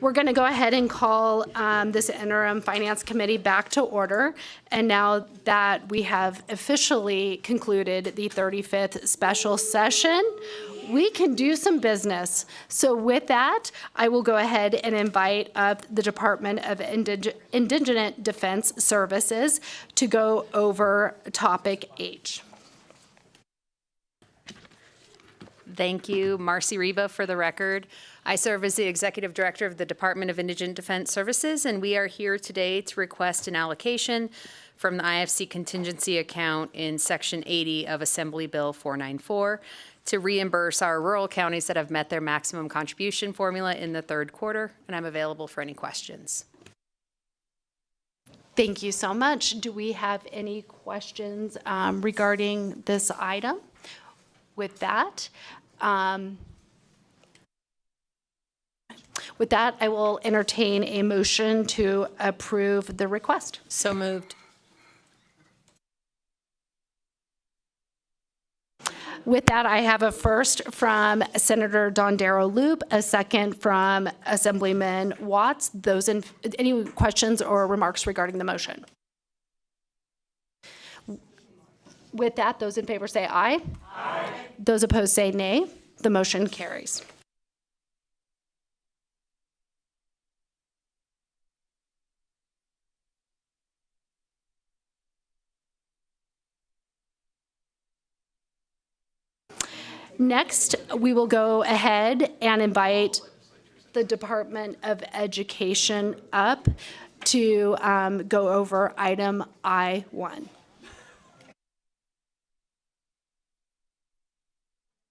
We're going to go ahead and call this interim finance committee back to order. And now that we have officially concluded the 35th special session, we can do some business. So with that, I will go ahead and invite up the Department of Indigenous Defense Services to go over topic H. Thank you, Marcy Reba, for the record. I serve as the Executive Director of the Department of Indigent Defense Services, and we are here today to request an allocation from the IFC contingency account in Section 80 of Assembly Bill 494 to reimburse our rural counties that have met their maximum contribution formula in the third quarter, and I'm available for any questions. Thank you so much. Do we have any questions regarding this item? With that, I will entertain a motion to approve the request. So moved. With that, I have a first from Senator Dondero Loop, a second from Assemblyman Watts. Any questions or remarks regarding the motion? With that, those in favor say aye. Aye. Those opposed say nay. The motion carries. Next, we will go ahead and invite the Department of Education up to go over item I-1.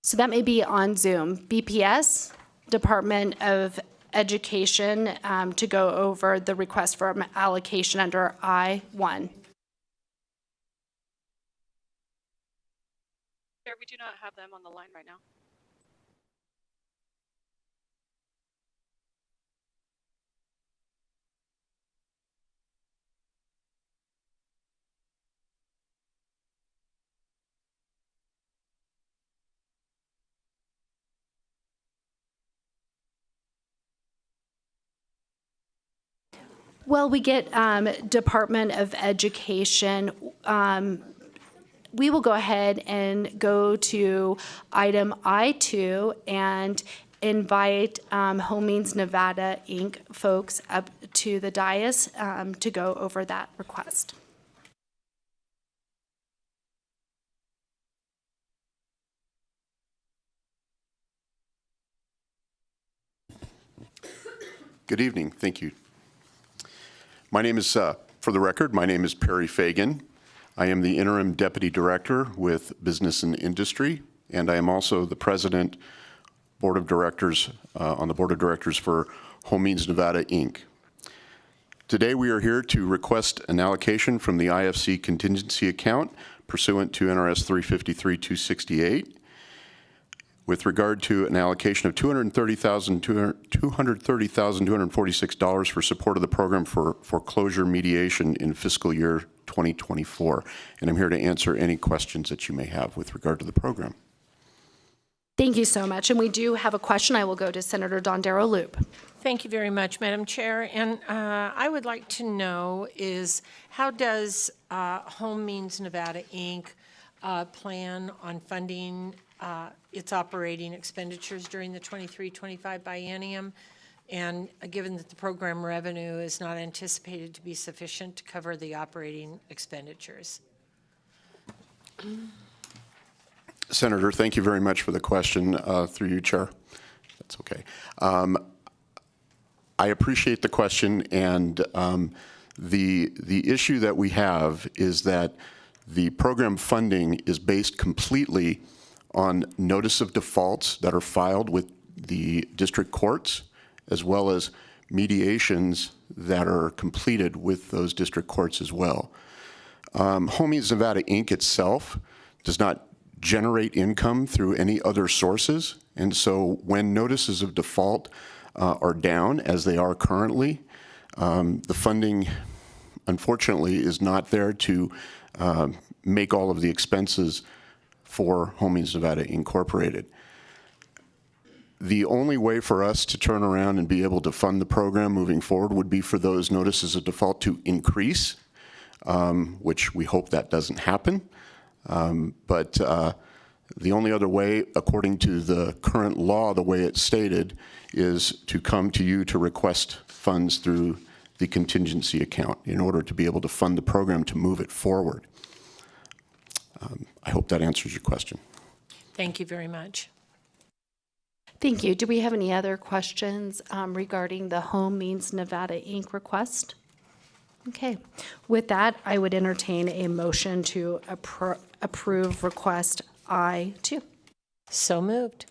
So that may be on Zoom. BPS, Department of Education, to go over the request for allocation under I-1. We do not have them on the line right now. Well, we get Department of Education. We will go ahead and go to item I-2 and invite Home Means Nevada, Inc. folks up to the dais to go over that request. Good evening. Thank you. My name is, for the record, my name is Perry Fagan. I am the Interim Deputy Director with Business and Industry, and I am also the President Board of Directors on the Board of Directors for Home Means Nevada, Inc. Today we are here to request an allocation from the IFC contingency account pursuant to NRS 353-268 with regard to an allocation of $230,246 for support of the program for foreclosure mediation in fiscal year 2024. And I'm here to answer any questions that you may have with regard to the program. Thank you so much. And we do have a question. I will go to Senator Dondero Loop. Thank you very much, Madam Chair. And I would like to know is how does Home Means Nevada, Inc. Plan on funding its operating expenditures during the 23-25 biennium? And given that the program revenue is not anticipated to be sufficient to cover the operating expenditures. Senator, thank you very much for the question through you, Chair. That's okay. I appreciate the question, and the issue that we have is that the program funding is based completely on notice of defaults that are filed with the district courts, as well as mediations that are completed with those district courts as well. Home Means Nevada, Inc. itself does not generate income through any other sources, and so when notices of default are down, as they are currently, the funding, unfortunately, is not there to make all of the expenses for Home Means Nevada Incorporated. The only way for us to turn around and be able to fund the program moving forward would be for those notices of default to increase, which we hope that doesn't happen. But the only other way, according to the current law, the way it's stated, is to come to you to request funds through the contingency account in order to be able to fund the program to move it forward. I hope that answers your question. Thank you very much. Thank you. Do we have any other questions regarding the Home Means Nevada, Inc. request? Okay. With that, I would entertain a motion to approve request I-2. So moved.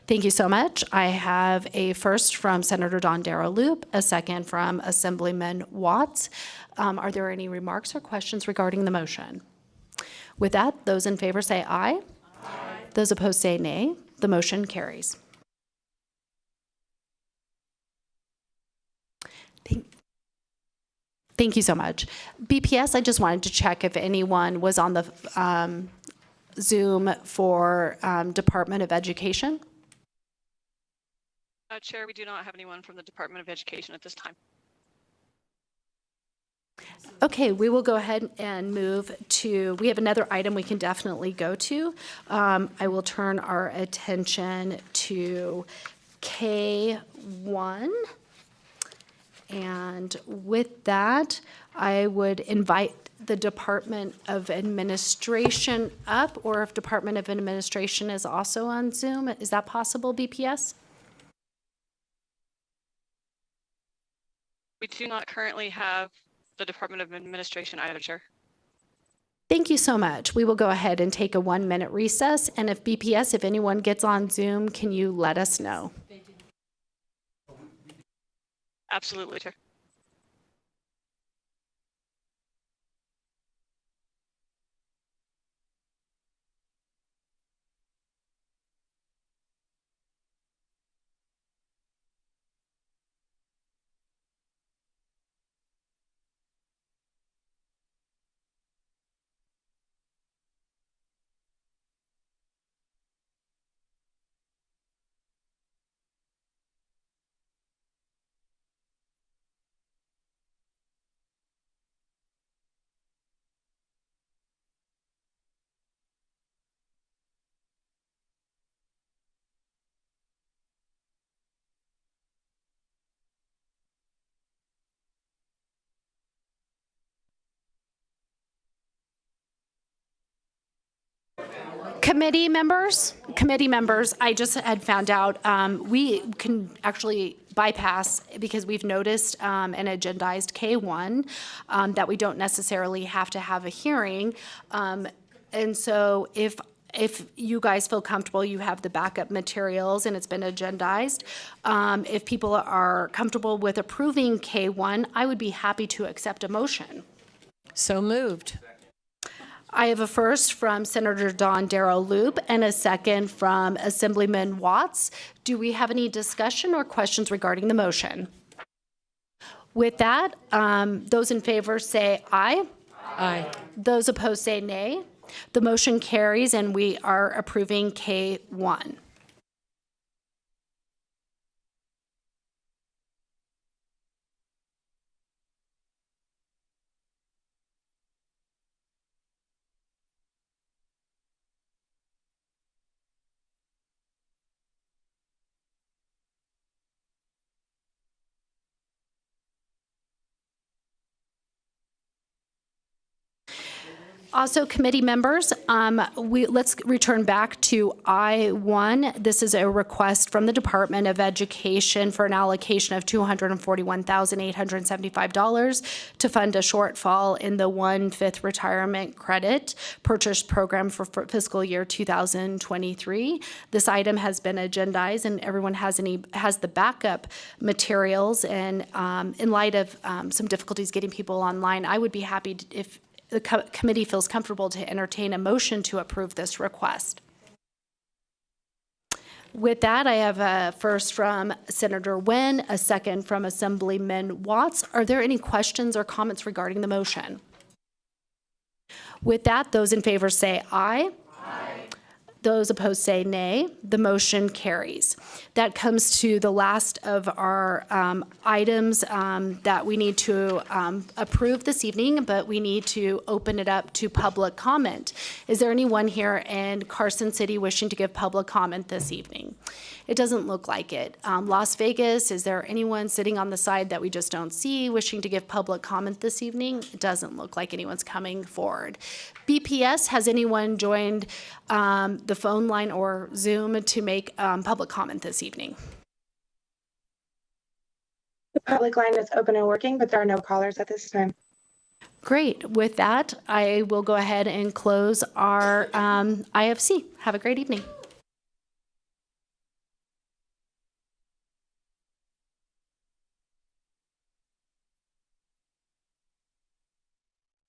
Thank you so much. I have a first from Senator Don Darrow Loop, a second from Assemblyman Watts. Are there any remarks or questions regarding the motion? With that, those in favor say aye. Aye. Those opposed say nay. The motion carries. Thank you so much. BPS, I just wanted to check if anyone was on the Zoom for Department of Education. Chair, we do not have anyone from the Department of Education at this time. Okay, we will go ahead and move to, we have another item we can definitely go to. I will turn our attention to K1. And with that, I would invite the Department of Administration up, or if Department of Administration is also on Zoom. Is that possible, BPS? We do not currently have the Department of Administration either, Chair. Thank you so much. We will go ahead and take a 1-minute recess. And if BPS, if anyone gets on Zoom, can you let us know? Absolutely, Chair. Committee members, I just had found out we can actually bypass, because we've noticed and agendized K1 that we don't necessarily have to have a hearing. And so if you guys feel comfortable, you have the backup materials and it's been agendized. If people are comfortable with approving K1, I would be happy to accept a motion. So moved. I have a first from Senator Don Darrow Loop and a second from Assemblyman Watts. Do we have any discussion or questions regarding the motion? With that, those in favor say aye. Aye. Those opposed say nay. The motion carries and we are approving K1. Also, committee members, let's return back to I-1. This is a request from the Department of Education for an allocation of $241,875 to fund a shortfall in the 1/5 retirement credit purchase program for fiscal year 2023. This item has been agendized and everyone has the backup materials. And in light of some difficulties getting people online, I would be happy if the committee feels comfortable to entertain a motion to approve this request. With that, I have a first from Senator Nguyen, a second from Assemblyman Watts. Are there any questions or comments regarding the motion? With that, those in favor say aye. Aye. Those opposed say nay. The motion carries. That comes to the last of our items that we need to approve this evening, but we need to open it up to public comment. Is there anyone here in Carson City wishing to give public comment this evening? It doesn't look like it. Las Vegas, is there anyone sitting on the side that we just don't see wishing to give public comment this evening? It doesn't look like anyone's coming forward. BPS, has anyone joined the phone line or Zoom to make public comment this evening? The public line is open and working, but there are no callers at this time. Great. With that, I will go ahead and close our IFC. Have a great evening.